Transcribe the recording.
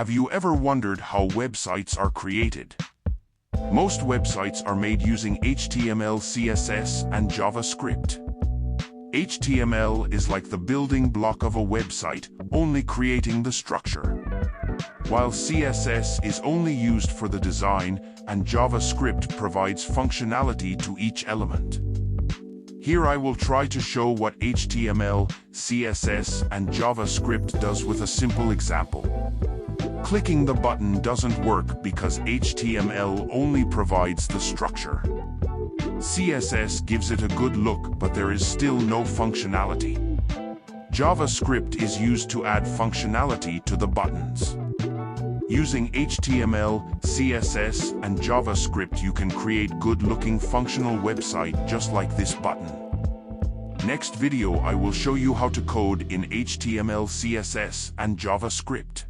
Have you ever wondered how websites are created? Most websites are made using HTML, CSS, and JavaScript. HTML is like the building block of a website, only creating the structure. While CSS is only used for the design, and JavaScript provides functionality to each element. Here I will try to show what HTML, CSS, and JavaScript does with a simple example. Clicking the button doesn't work because HTML only provides the structure. CSS gives it a good look, but there is still no functionality. JavaScript is used to add functionality to the buttons. Using HTML, CSS, and JavaScript, you can create good-looking functional website just like this button. Next video I will show you how to code in HTML, CSS, and JavaScript.